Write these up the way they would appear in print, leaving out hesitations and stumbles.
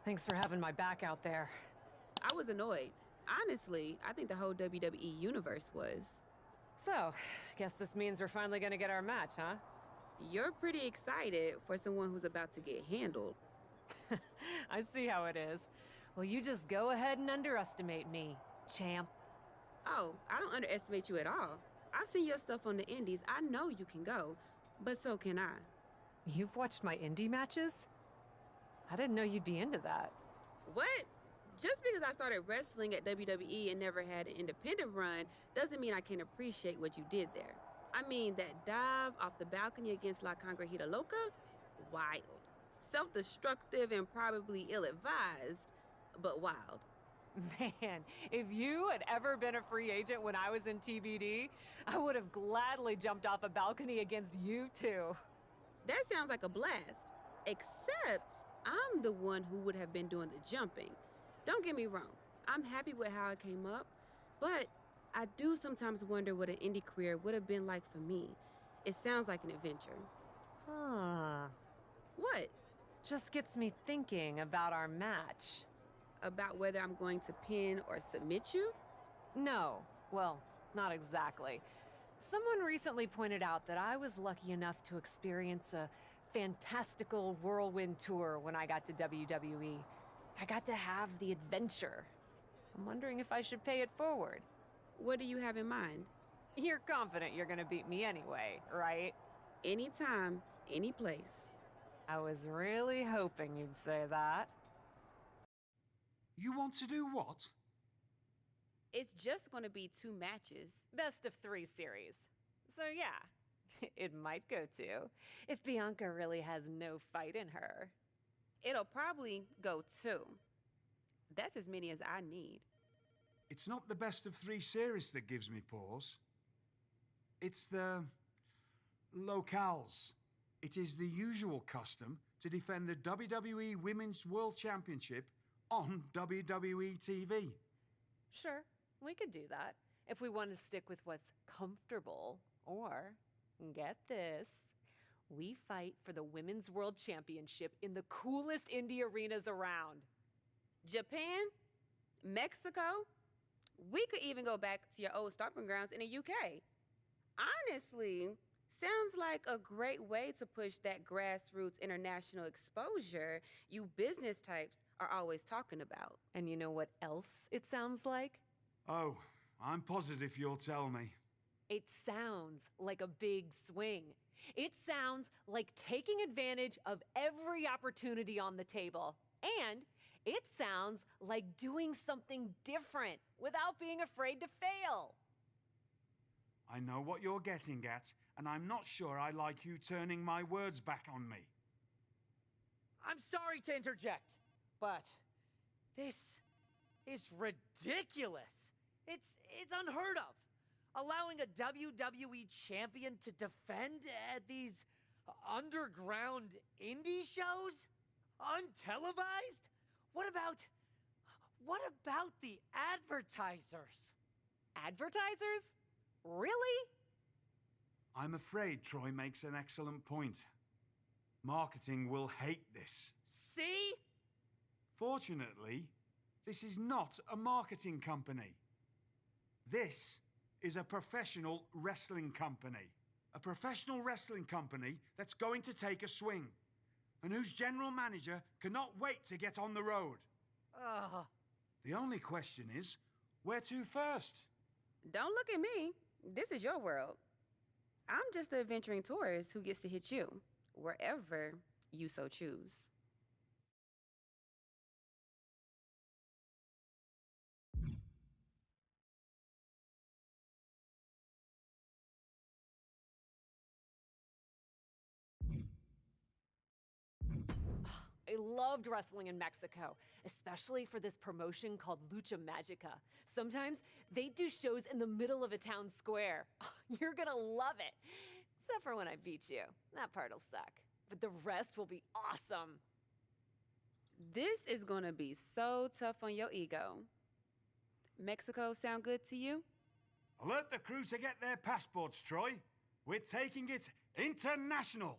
Thanks for having my back out there. I was annoyed. Honestly, I think the whole WWE universe was. So, guess this means we're finally gonna get our match, huh? You're pretty excited for someone who's about to get handled. I see how it is. Well, you just go ahead and underestimate me, champ. Oh, I don't underestimate you at all. I've seen your stuff on the indies. I know you can go, but so can I. You've watched my indie matches? I didn't know you'd be into that. What? Just because I started wrestling at WWE and never had an independent run doesn't mean I can't appreciate what you did there. I mean, that dive off the balcony against La Congrejita Loca? Wild. Self-destructive and probably ill-advised, but wild. Man, if you had ever been a free agent when I was in TBD, I would have gladly jumped off a balcony against you too. That sounds like a blast. Except I'm the one who would have been doing the jumping. Don't get me wrong, I'm happy with how I came up, but I do sometimes wonder what an indie career would have been like for me. It sounds like an adventure. Huh. What? Just gets me thinking about our match. About whether I'm going to pin or submit you? No, well, not exactly. Someone recently pointed out that I was lucky enough to experience a fantastical whirlwind tour when I got to WWE. I got to have the adventure. I'm wondering if I should pay it forward. What do you have in mind? You're confident you're gonna beat me anyway, right? Anytime, any place. I was really hoping you'd say that. You want to do what? It's just going to be 2 matches. Best of 3 series. So yeah, it might go to, if Bianca really has no fight in her. It'll probably go 2. That's as many as I need. It's not the best of 3 series that gives me pause. It's the locales. It is the usual custom to defend the WWE Women's World Championship on WWE TV. Sure, we could do that if we want to stick with what's comfortable. Or, get this, we fight for the Women's World Championship in the coolest indie arenas around. Japan? Mexico? We could even go back to your old stomping grounds in the UK. Honestly, sounds like a great way to push that grassroots international exposure you business types are always talking about. And you know what else it sounds like? Oh, I'm positive you'll tell me. It sounds like a big swing. It sounds like taking advantage of every opportunity on the table. And it sounds like doing something different without being afraid to fail. I know what you're getting at, and I'm not sure I like you turning my words back on me. I'm sorry to interject, but this is ridiculous. It's unheard of. Allowing a WWE champion to defend at these underground indie shows? Untelevised? What about the advertisers? Advertisers? Really? I'm afraid Troy makes an excellent point. Marketing will hate this. See? Fortunately, this is not a marketing company. This is a professional wrestling company. A professional wrestling company that's going to take a swing, and whose general manager cannot wait to get on the road. The only question is, where to first? Don't look at me. This is your world. I'm just the adventuring tourist who gets to hit you, wherever you so choose. I loved wrestling in Mexico, especially for this promotion called Lucha Magica. Sometimes they do shows in the middle of a town square. You're gonna love it. Except for when I beat you. That part'll suck. But the rest will be awesome. This is gonna be so tough on your ego. Mexico sound good to you? Alert the crew to get their passports, Troy. We're taking it international.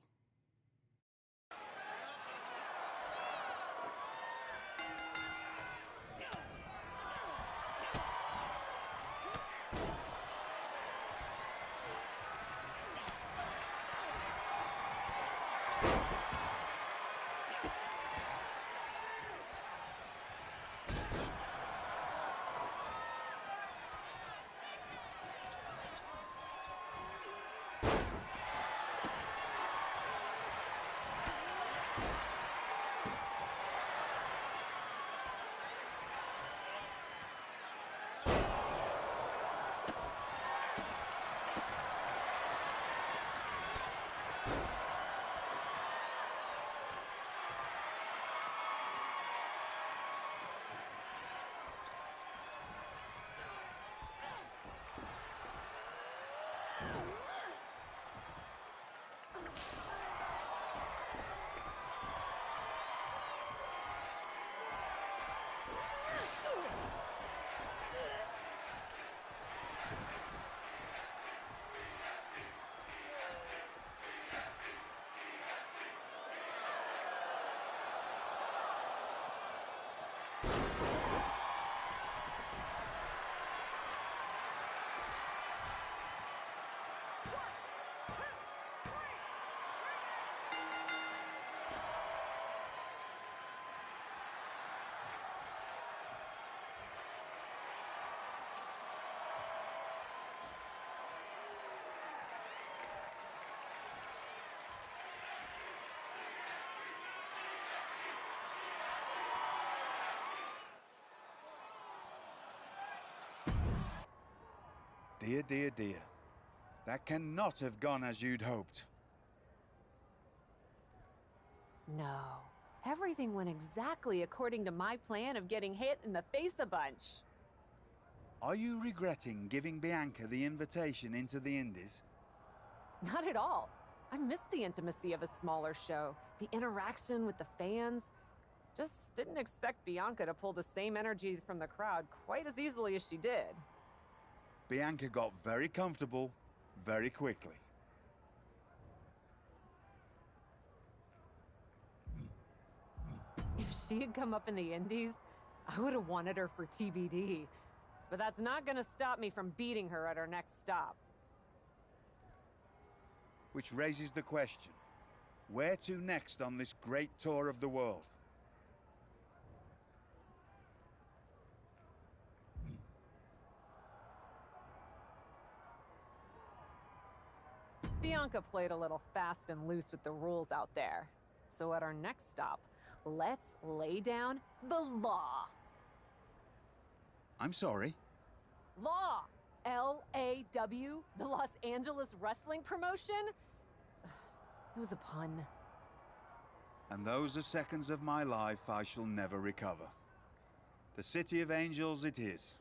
Dear, dear, dear. That cannot have gone as you'd hoped. No. Everything went exactly according to my plan of getting hit in the face a bunch. Are you regretting giving Bianca the invitation into the Indies? Not at all. I miss the intimacy of a smaller show, the interaction with the fans. Just didn't expect Bianca to pull the same energy from the crowd quite as easily as she did. Bianca got very comfortable very quickly. If she had come up in the Indies, I would have wanted her for TBD. But that's not gonna stop me from beating her at our next stop. Which raises the question, where to next on this great tour of the world? Bianca played a little fast and loose with the rules out there. So at our next stop, let's lay down the law. I'm sorry. Law! L-A-W, the Los Angeles Wrestling Promotion? It was a pun. And those are seconds of my life I shall never recover. The City of Angels it is.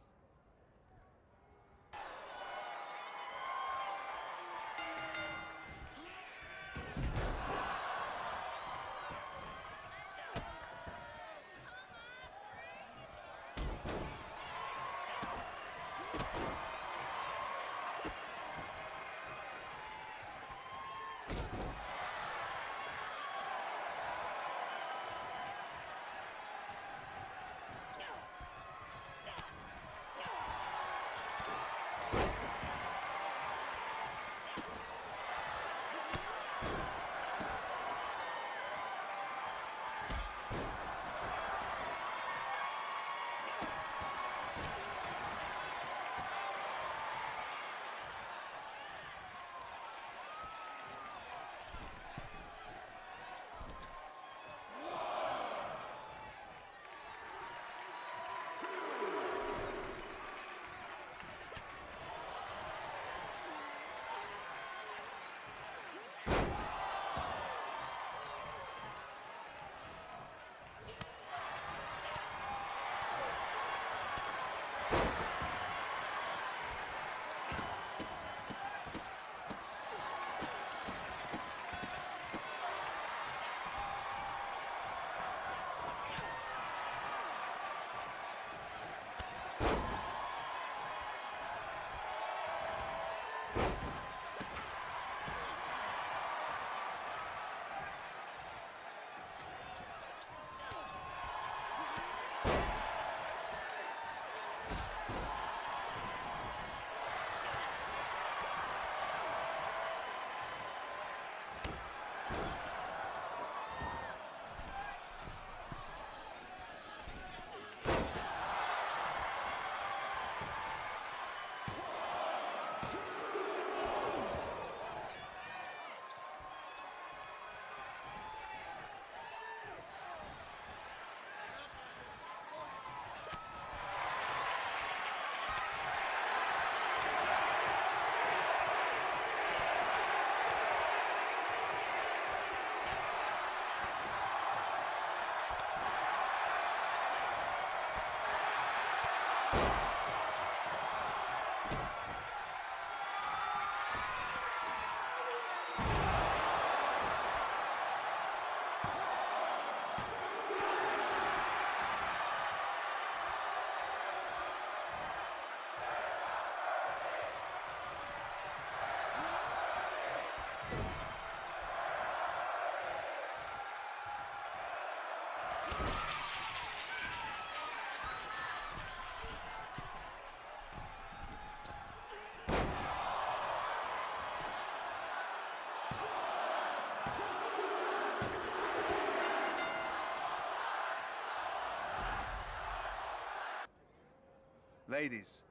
ladies.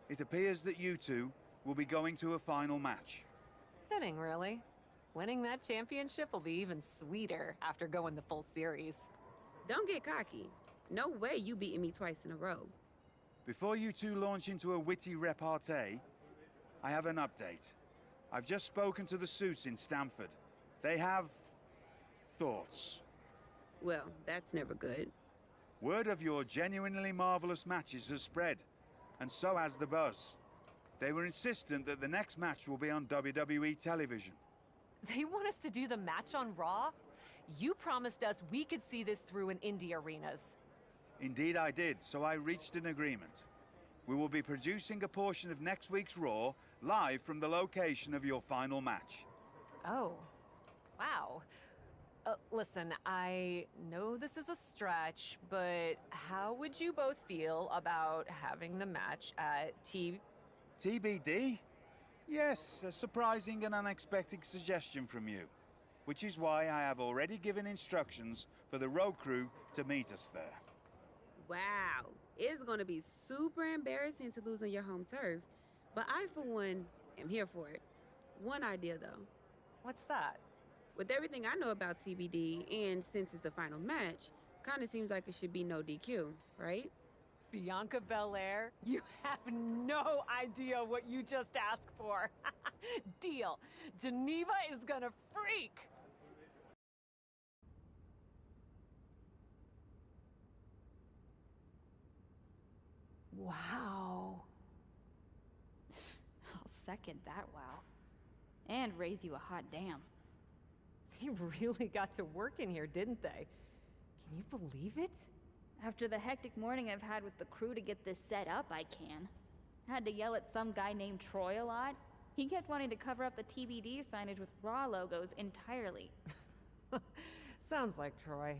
It appears that you two will be going to a final match. Fitting, really. Winning that championship will be even sweeter after going the full series. Don't get cocky. No way you beating me twice in a row. Before you two launch into a witty repartee, I have an update. I've just spoken to the suits in Stamford. They have thoughts. Well, that's never good. Word of your genuinely marvelous matches has spread, and so has the buzz. They were insistent that the next match will be on WWE television. They want us to do the match on Raw? You promised us we could see this through in indie arenas. Indeed I did, so I reached an agreement. We will be producing a portion of next week's Raw live from the location of your final match. Oh, wow. Listen, I know this is a stretch, but how would you both feel about having the match at TBD? Yes, a surprising and unexpected suggestion from you. Which is why I have already given instructions for the road crew to meet us there. Wow. It's gonna be super embarrassing to lose on your home turf. But I, for one, am here for it. One idea, though. What's that? With everything I know about TBD, and since it's the final match, kinda seems like it should be no DQ, right? Bianca Belair? You have no idea what you just asked for. Deal. Geneva is gonna freak. Wow. I'll second that wow. And raise you a hot damn. They really got to work in here, didn't they? Can you believe it? After the hectic morning I've had with the crew to get this set up, I can. Had to yell at some guy named Troy a lot. He kept wanting to cover up the TBD signage with Raw logos entirely. Sounds like Troy.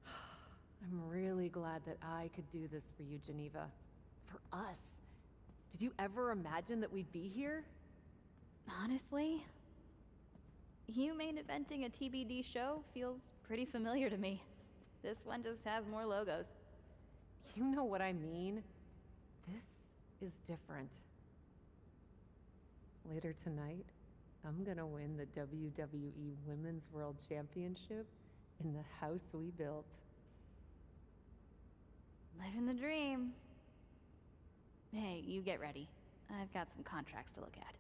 I'm really glad that I could do this for you, Geneva. For us. Did you ever imagine that we'd be here? Honestly, you main eventing a TBD show feels pretty familiar to me. This one just has more logos. You know what I mean? This is different. Later tonight, I'm gonna win the WWE Women's World Championship in the house we built. Living the dream. Hey, you get ready. I've got some contracts to look at.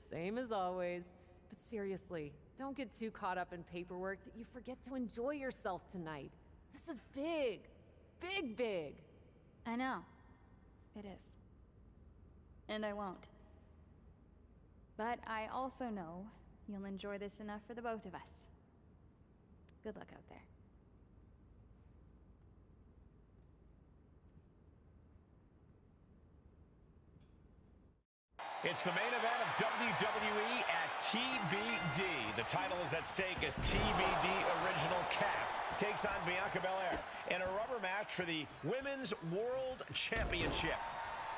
Same as always. But seriously, don't get too caught up in paperwork that you forget to enjoy yourself tonight. This is big. Big, big. I know. It is. And I won't. But I also know you'll enjoy this enough for the both of us. Good luck out there. It's the main event of WWE at TBD. The title is at stake as TBD Original Cap takes on Bianca Belair in a rubber match for the Women's World Championship.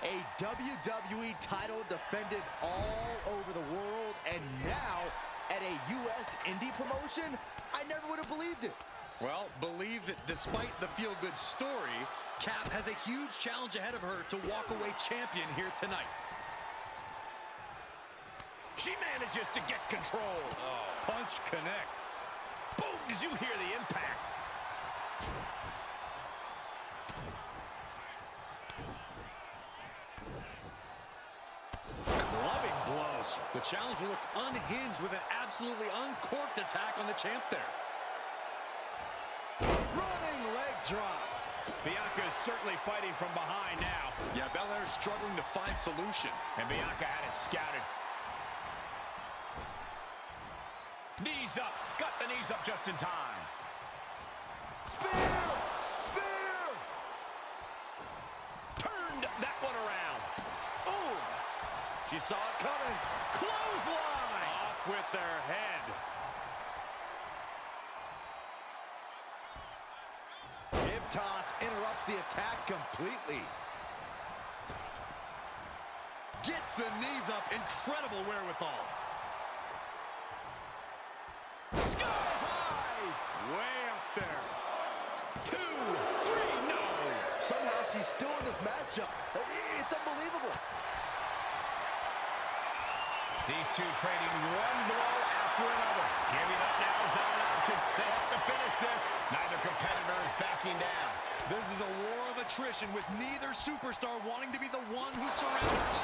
A WWE title defended all over the world, and now at a U.S. indie promotion? I never would have believed it. Well, believe that despite the feel-good story, Cap has a huge challenge ahead of her to walk away champion here tonight. She manages to get control. Oh, punch connects. Boom! Did you hear the impact? Clubbing blows. The challenger looked unhinged with an absolutely uncorked attack on the champ there. Running leg drop. Bianca is certainly fighting from behind now. Yeah, Belair's struggling to find solution. And Bianca had it scouted. Knees up. Got the knees up just in time. Spear! Spear! Turned that one around. Oh! She saw it coming. Clothesline! Off with their head. Hip toss interrupts the attack completely. Gets the knees up. Incredible wherewithal. Sky high! Way up there. 2, 3, no. Somehow she's still in this matchup. It's unbelievable. These two trading one blow after another. Giving up now is not an option. They have to finish this. Neither competitor is backing down. This is a war of attrition with neither superstar wanting to be the one who surrenders.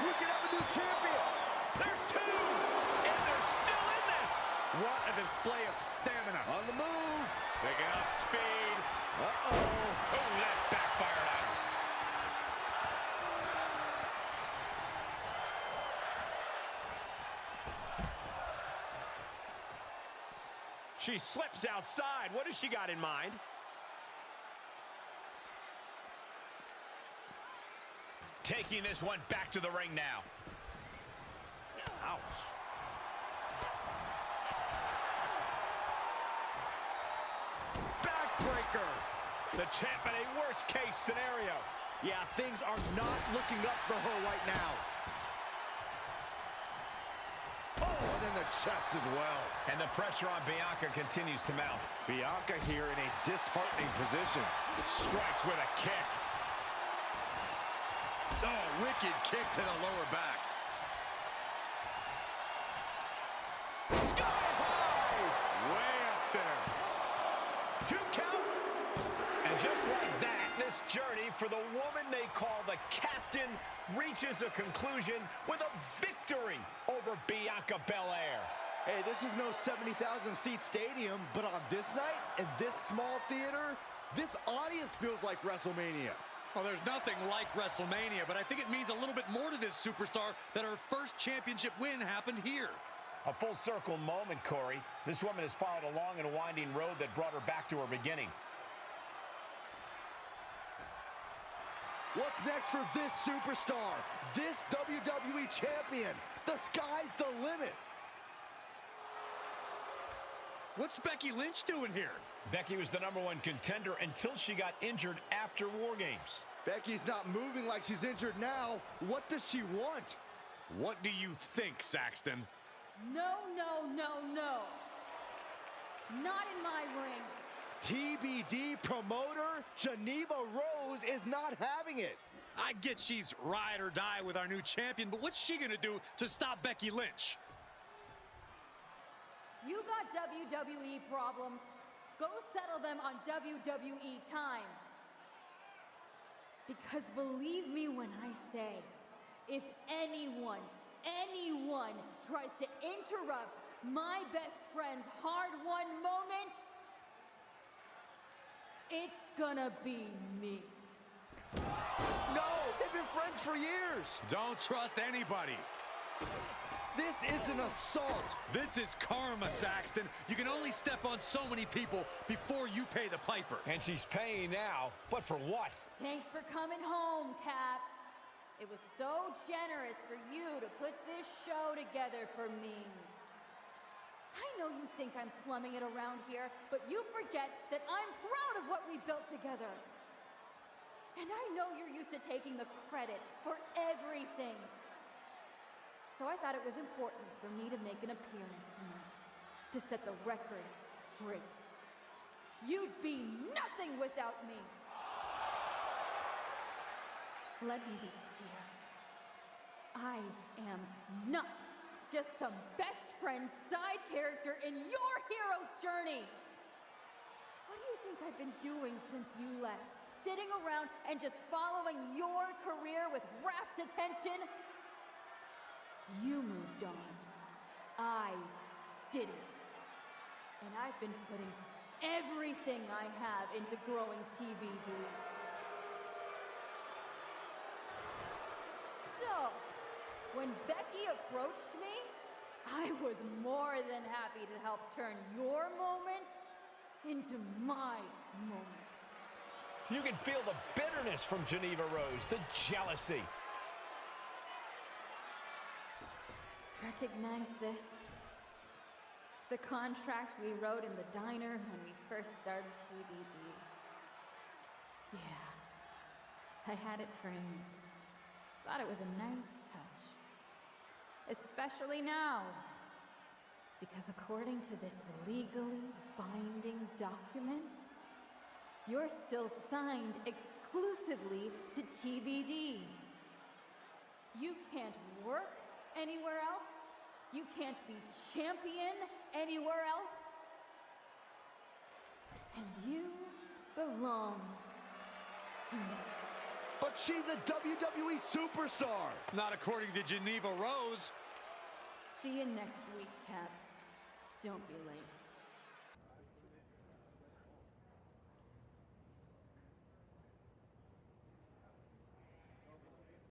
We can have a new champion. There's two, and they're still in this. What a display of stamina. On the move. Picking up speed. Uh-oh. Oh, that backfired on her. She slips outside. What has she got in mind? Taking this one back to the ring now. Ouch. Backbreaker. The champ in a worst-case scenario. Yeah, things are not looking up for her right now. Oh, and then the chest as well. And the pressure on Bianca continues to mount. Bianca here in a disheartening position. Strikes with a kick. Oh, wicked kick to the lower back. Sky high! Way up there. 2 count. And just like that, this journey for the woman they call the Captain reaches a conclusion with a victory over Bianca Belair. Hey, this is no 70,000-seat stadium, but on this night, in this small theater, this audience feels like WrestleMania. Well, there's nothing like WrestleMania, but I think it means a little bit more to this superstar that her first championship win happened here. A full circle moment, Corey. This woman has followed a long and winding road that brought her back to her beginning. What's next for this superstar? This WWE champion? The sky's the limit. What's Becky Lynch doing here? Becky was the #1 contender until she got injured after War Games. Becky's not moving like she's injured now. What does she want? What do you think, Saxton? No, no, no, no. Not in my ring. TBD promoter Geneva Rose is not having it. I get she's ride or die with our new champion, but what's she gonna do to stop Becky Lynch? You got WWE problems. Go settle them on WWE time. Because believe me when I say, if anyone tries to interrupt my best friend's hard-won moment, it's gonna be me. No, they've been friends for years. Don't trust anybody. This is an assault. This is karma, Saxton. You can only step on so many people before you pay the piper. And she's paying now, but for what? Thanks for coming home, Cap. It was so generous for you to put this show together for me. I know you think I'm slumming it around here, but you forget that I'm proud of what we built together. And I know you're used to taking the credit for everything. So I thought it was important for me to make an appearance tonight, to set the record straight. You'd be nothing without me. Let me be clear. I am not just some best friend side character in your hero's journey. What do you think I've been doing since you left? Sitting around and just following your career with rapt attention? You moved on. I didn't. And I've been putting everything I have into growing TBD. So, when Becky approached me, I was more than happy to help turn your moment into my moment. You can feel the bitterness from Geneva Rose, the jealousy. Recognize this? The contract we wrote in the diner when we first started TBD. Yeah, I had it framed. Thought it was a nice touch. Especially now, Because according to this legally binding document, you're still signed exclusively to TBD. You can't work anywhere else. You can't be champion anywhere else. And you belong to me. But she's a WWE superstar. Not according to Geneva Rose. See you next week, Cap. Don't be late.